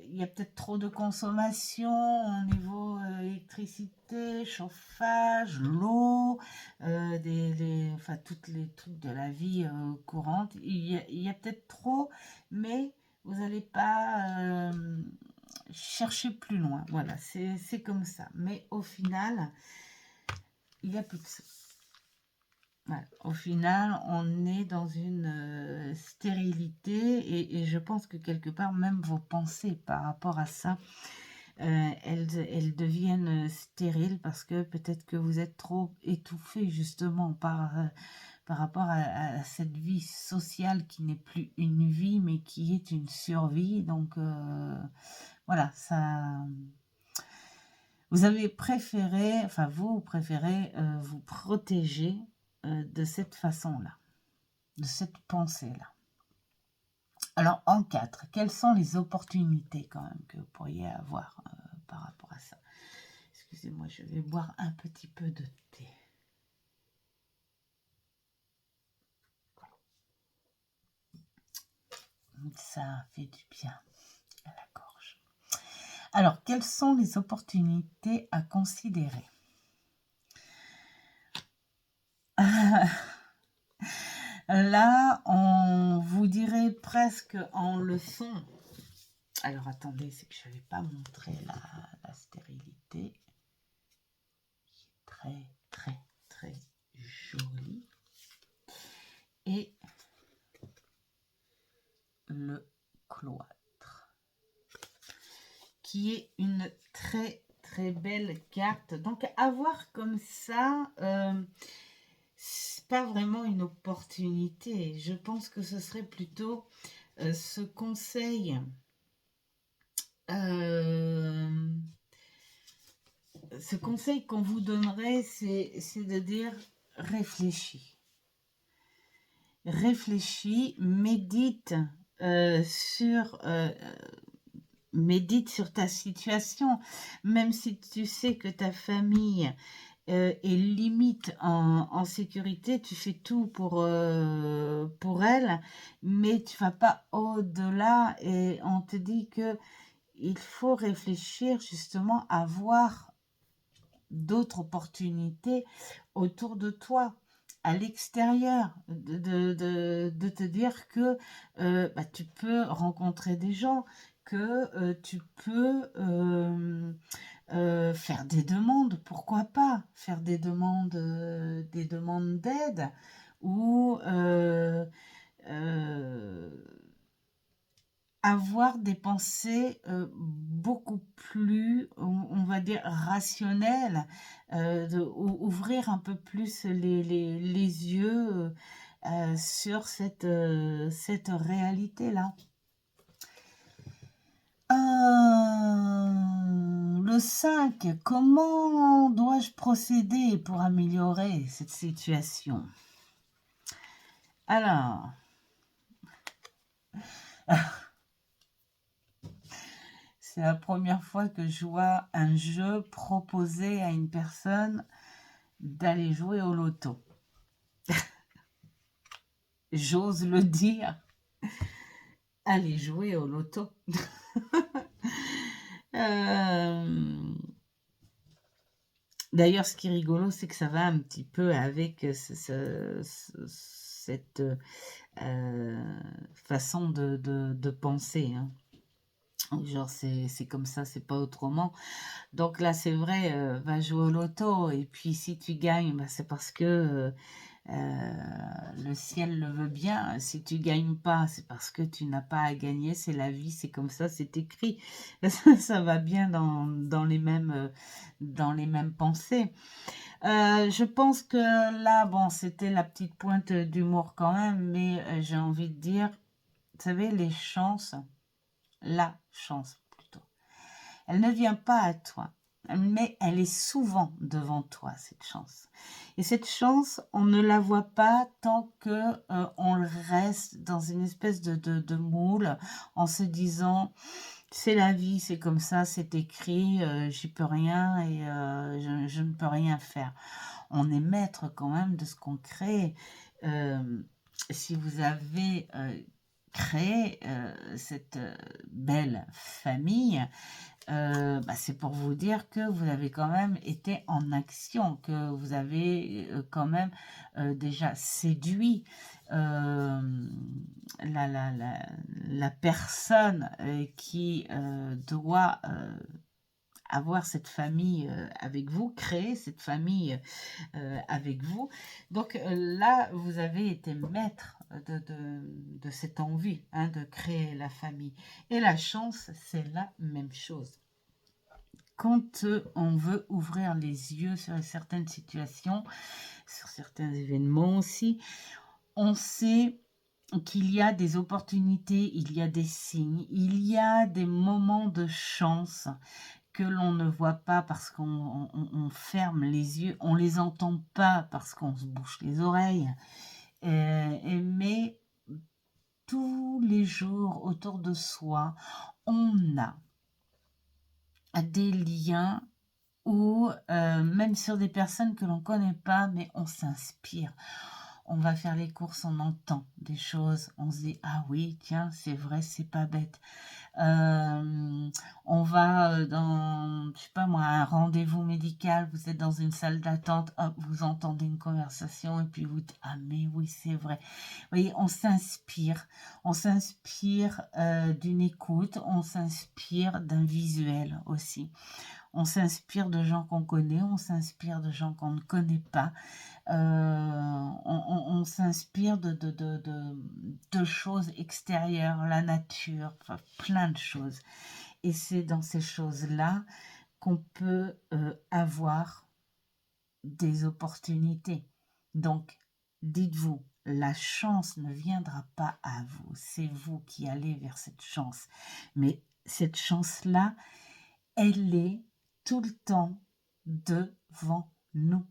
Il y a peut-être trop de consommation au niveau électricité, chauffage, l'eau, enfin tous les trucs de la vie courante. Il y a peut-être trop, mais vous n'allez pas chercher plus loin. Voilà, c'est comme ça. Mais au final, il n'y a plus que ça. Voilà. Au final, on est dans une stérilité, et je pense que quelque part, même vos pensées par rapport à ça, elles deviennent stériles, parce que peut-être que vous êtes trop étouffé justement par rapport à cette vie sociale qui n'est plus une vie, mais qui est une survie. Donc voilà, ça... Vous avez préféré, enfin vous préférez vous protéger de cette façon-là, de cette pensée-là. Alors, en 4, quelles sont les opportunités quand même que vous pourriez avoir par rapport à ça? Excusez-moi, je vais boire un petit peu de thé. Ça fait du bien à la gorge. Alors, quelles sont les opportunités à considérer? Là, on vous dirait presque en leçon. Alors, attendez, c'est que je ne vais pas montrer la stérilité. Très, très, très jolie. Et le cloître, qui est une très, très belle carte. Donc, avoir comme ça... c'est pas vraiment une opportunité. Je pense que ce serait plutôt ce conseil. Ce conseil qu'on vous donnerait, c'est de dire réfléchis. Réfléchis, médite sur ta situation, même si tu sais que ta famille est limite en sécurité, tu fais tout pour elle, mais tu vas pas au-delà et on te dit que il faut réfléchir justement à voir d'autres opportunités autour de toi, à l'extérieur, de te dire que tu peux rencontrer des gens, que tu peux faire des demandes, pourquoi pas faire des demandes d'aide ou euh, avoir des pensées beaucoup plus, on va dire, rationnelles, ouvrir un peu plus les yeux sur cette réalité-là. Le 5, comment dois-je procéder pour améliorer cette situation? Alors, c'est la première fois que je vois un jeu proposer à une personne d'aller jouer au loto. J'ose le dire, aller jouer au loto. D'ailleurs, ce qui est rigolo, c'est que ça va un petit peu avec cette façon de penser. Hein. Genre, c'est comme ça, c'est pas autrement. Donc là, c'est vrai, va jouer au loto. Et puis, si tu gagnes, bah, c'est parce que le ciel le veut bien. Si tu gagnes pas, c'est parce que tu n'as pas à gagner. C'est la vie, c'est comme ça, c'est écrit. Ça va bien dans dans les mêmes pensées. Je pense que là, bon, c'était la petite pointe d'humour quand même, mais j'ai envie de dire, vous savez, la chance plutôt, elle ne vient pas à toi, mais elle est souvent devant toi, cette chance. Et cette chance, on ne la voit pas tant que on reste dans une espèce de moule en se disant c'est la vie, c'est comme ça, c'est écrit, j'y peux rien et je ne peux rien faire. On est maître quand même de ce qu'on crée. Si vous avez créé cette belle famille, c'est pour vous dire que vous avez quand même été en action, que vous avez quand même déjà séduit la personne qui doit avoir cette famille avec vous, créer cette famille avec vous. Donc là, vous avez été maître de cette envie hein, de créer la famille. Et la chance, c'est la même chose. Quand on veut ouvrir les yeux sur certaines situations, sur certains événements aussi, on sait qu'il y a des opportunités, il y a des signes, il y a des moments de chance que l'on ne voit pas parce qu'on ferme les yeux, on les entend pas parce qu'on se bouche les oreilles, mais tous les jours autour de soi, on a des liens ou même sur des personnes que l'on ne connaît pas, mais on s'inspire. On va faire les courses, on entend des choses, on se dit « Ah oui, tiens, c'est vrai, c'est pas bête. » On va dans, je sais pas moi, un rendez-vous médical, vous êtes dans une salle d'attente, hop, vous entendez une conversation et puis vous dites « Ah mais oui, c'est vrai. » Vous voyez, on s'inspire d'une écoute, on s'inspire d'un visuel aussi. On s'inspire de gens qu'on connaît, on s'inspire de gens qu'on ne connaît pas. On s'inspire de choses extérieures, la nature, enfin, plein de choses. Et c'est dans ces choses-là qu'on peut avoir des opportunités. Donc, dites-vous, la chance ne viendra pas à vous. C'est vous qui allez vers cette chance. Mais cette chance-là, elle est tout le temps devant nous.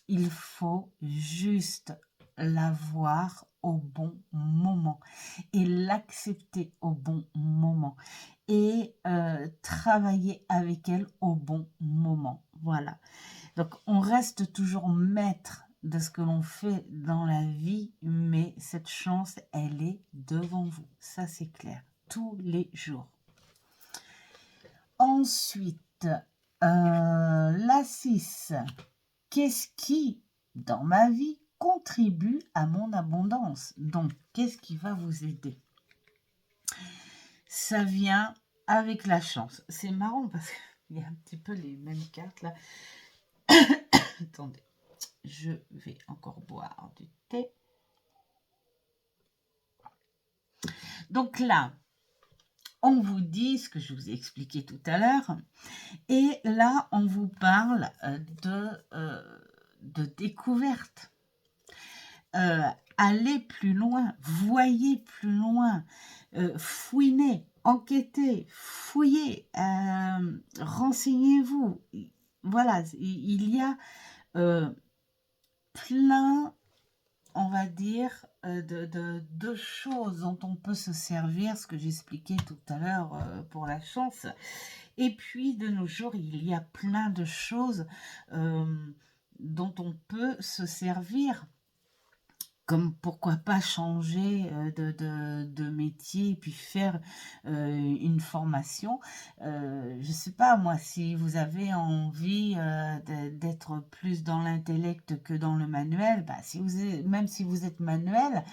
Il faut juste la voir au bon moment et l'accepter au bon moment et travailler avec elle au bon moment. Voilà. Donc, on reste toujours maître de ce que l'on fait dans la vie, mais cette chance, elle est devant vous. Ça, c'est clair. Tous les jours. Ensuite, la 6. Qu'est-ce qui, dans ma vie, contribue à mon abondance? Donc, qu'est-ce qui va vous aider? Ça vient avec la chance. C'est marrant parce qu'il y a un petit peu les mêmes cartes là. Attendez, je vais encore boire du thé. Donc là, on vous dit ce que je vous ai expliqué tout à l'heure. Et là, on vous parle de découverte. Allez plus loin, voyez plus loin, fouinez, enquêtez, fouillez, renseignez-vous. Voilà, il y a plein, on va dire, de choses dont on peut se servir, ce que j'expliquais tout à l'heure pour la chance. Et puis, de nos jours, il y a plein de choses dont on peut se servir. Comme pourquoi pas changer de métier et puis faire une formation. Je ne sais pas, moi, si vous avez envie d'être plus dans l'intellect que dans le manuel, bah, même si vous êtes manuel,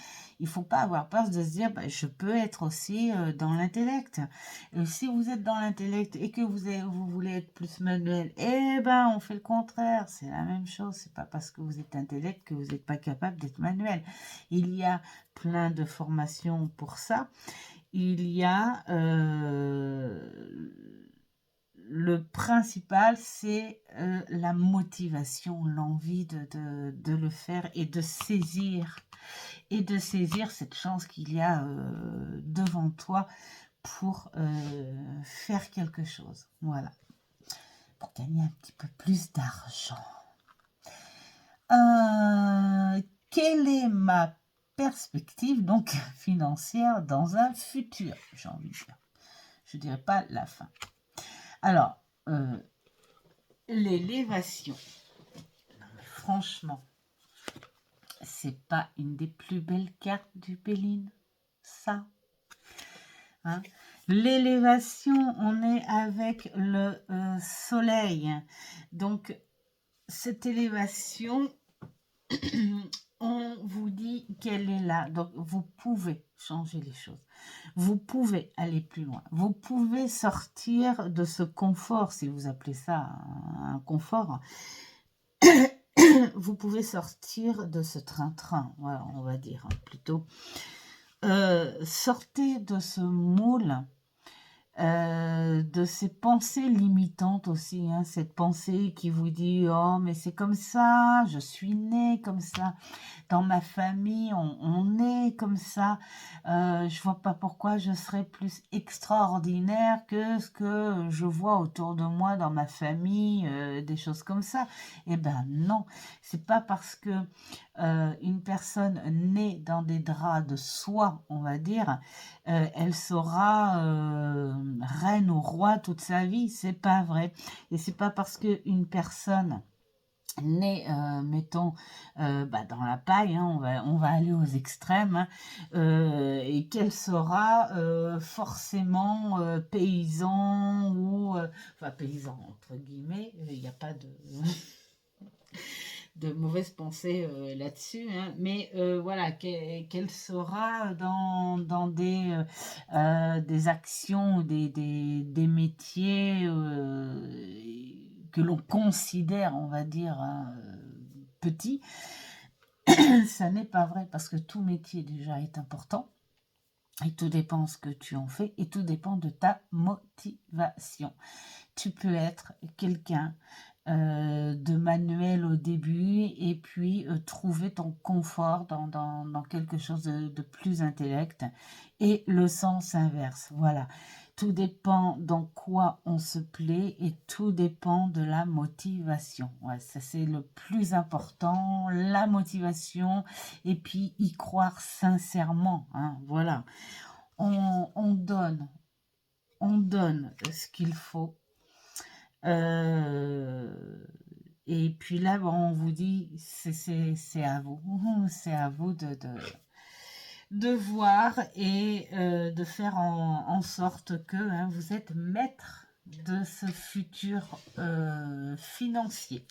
il ne faut pas avoir peur de se dire bah, je peux être aussi dans l'intellect. Si vous êtes dans l'intellect et que vous voulez être plus manuel, eh ben on fait le contraire, c'est la même chose. C'est pas parce que vous êtes intellect que vous n'êtes pas capable d'être manuel. Il y a plein de formations pour ça. Il y a le principal, c'est la motivation, l'envie de le faire et de saisir cette chance qu'il y a devant toi pour faire quelque chose. Voilà. Pour gagner un petit peu plus d'argent. Quelle est ma perspective donc financière dans un futur, j'ai envie de dire. Je dirais pas la fin. Alors, l'élévation. Franchement, c'est pas une des plus belles cartes du Béline, ça. Hein? L'élévation, on est avec le soleil. Donc, cette élévation, on vous dit qu'elle est là. Donc, vous pouvez changer les choses. Vous pouvez aller plus loin. Vous pouvez sortir de ce confort, si vous appelez ça un confort. Vous pouvez sortir de ce train-train, voilà, on va dire plutôt. Sortez de ce moule de ces pensées limitantes aussi, hein, cette pensée qui vous dit: «Oh mais c'est comme ça, je suis né comme ça». Dans ma famille, on est comme ça. Je vois pas pourquoi je serais plus extraordinaire que ce que je vois autour de moi dans ma famille, des choses comme ça. Eh ben non, c'est pas parce que une personne née dans des draps de soie, on va dire, elle sera reine ou roi toute sa vie. C'est pas vrai. Et c'est pas parce que une personne née, mettons, bah, dans la paille, hein, on va aller aux extrêmes, hein, et qu'elle sera forcément paysan ou, enfin paysan entre guillemets, il n'y a pas de, de mauvaise pensée là-dessus, hein, mais voilà, qu'elle sera dans des actions ou des métiers que l'on considère, on va dire, hein, petits. Ça n'est pas vrai parce que tout métier déjà est important. Et tout dépend ce que tu en fais et tout dépend de ta motivation. Tu peux être quelqu'un de manuel au début et puis trouver ton confort dans quelque chose de plus intellect et le sens inverse. Voilà. Tout dépend dans quoi on se plaît et tout dépend de la motivation. Ouais, ça c'est le plus important, la motivation et puis y croire sincèrement, hein, voilà. On donne ce qu'il faut. Euh, et puis là, bon, on vous dit, c'est à vous. C'est à vous de voir et de faire en sorte que hein, vous êtes maître de ce futur financier.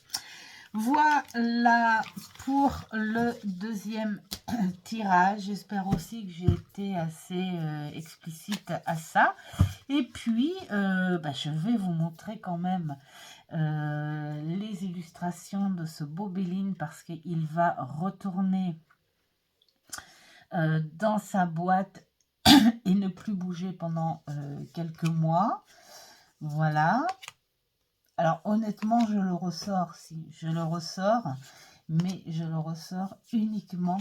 Voilà pour le deuxième tirage. J'espère aussi que j'ai été assez explicite à ça. Et puis, bah, je vais vous montrer quand même les illustrations de ce beau Béline parce qu'il va retourner dans sa boîte et ne plus bouger pendant quelques mois. Voilà. Alors honnêtement, je le ressors, si je le ressors, mais je le ressors uniquement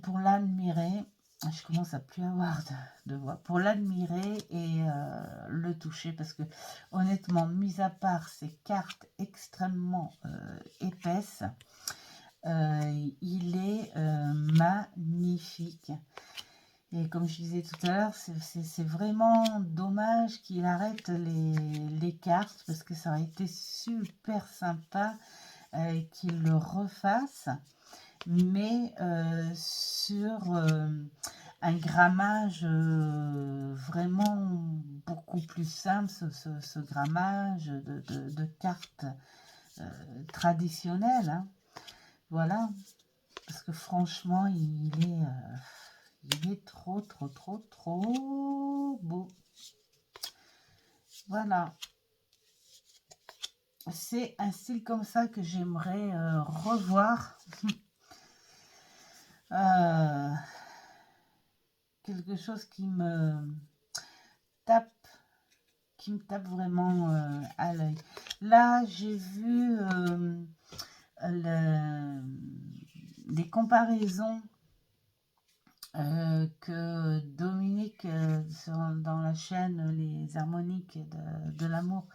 pour l'admirer. Je commence à plus avoir de voix. Pour l'admirer et le toucher parce que honnêtement, mis à part ces cartes extrêmement épaisses, il est magnifique. Et comme je disais tout à l'heure, c'est vraiment dommage qu'il arrête les cartes parce que ça aurait été super sympa qu'il le refasse, mais sur un grammage vraiment beaucoup plus simple, ce grammage de cartes traditionnelles. Hein. Voilà, parce que franchement, il est trop beau. Voilà. C'est un style comme ça que j'aimerais revoir. Quelque chose tape, qui me tape vraiment à l'œil. Là, j'ai vu des comparaisons que Dominique dans la chaîne Les Harmoniques de l'amour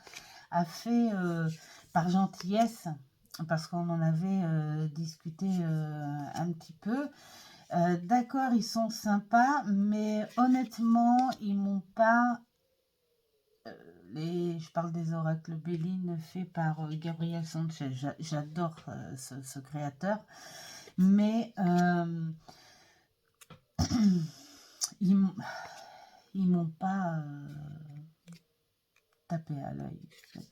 a fait par gentillesse parce qu'on en avait discuté un petit peu. D'accord, ils sont sympas, mais honnêtement, ils m'ont pas... je parle des oracles Béline faits par Gabriel Sanchez. J'adore ce créateur, mais ils m'ont pas tapé à l'œil. En fait.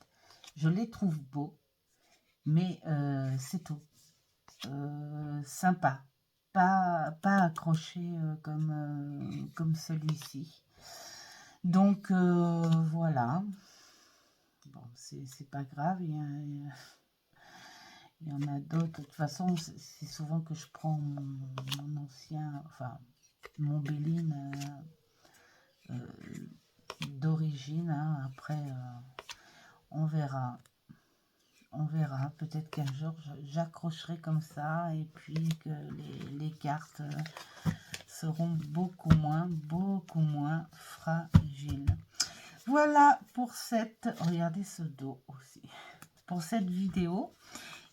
Je les trouve beaux, mais c'est tout. Sympa. Pas accroché comme celui-ci. Donc voilà. Bon, c'est pas grave. Il y en a d'autres. De toute façon, c'est souvent que je prends mon ancien, enfin mon Béline d'origine, hein. Après, on verra. On verra. Peut-être qu'un jour, j'accrocherai comme ça et puis que les cartes seront beaucoup moins fragiles. Voilà pour cette... Regardez ce dos aussi. Pour cette vidéo.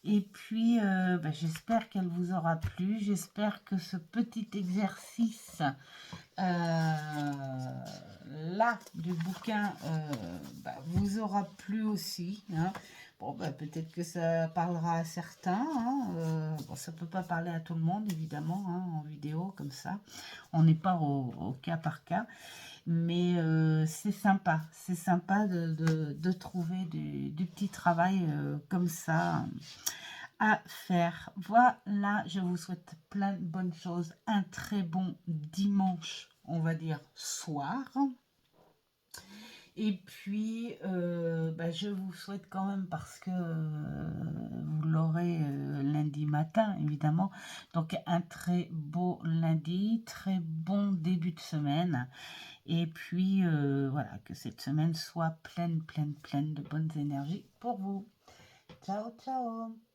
Et puis, j'espère qu'elle vous aura plu. J'espère que ce petit exercice là du bouquin vous aura plu aussi. Hein. Bon, peut-être que ça parlera à certains. Hein. Bon, ça peut pas parler à tout le monde, évidemment, hein, en vidéo comme ça. On n'est pas au cas par cas. Mais c'est sympa de trouver du petit travail comme ça à faire. Voilà, je vous souhaite plein de bonnes choses. Un très bon dimanche, on va dire, soir. Et puis, je vous souhaite quand même, parce que vous l'aurez lundi matin, évidemment. Donc, un très beau lundi, très bon début de semaine. Et puis, voilà, que cette semaine soit pleine de bonnes énergies pour vous. Ciao, ciao!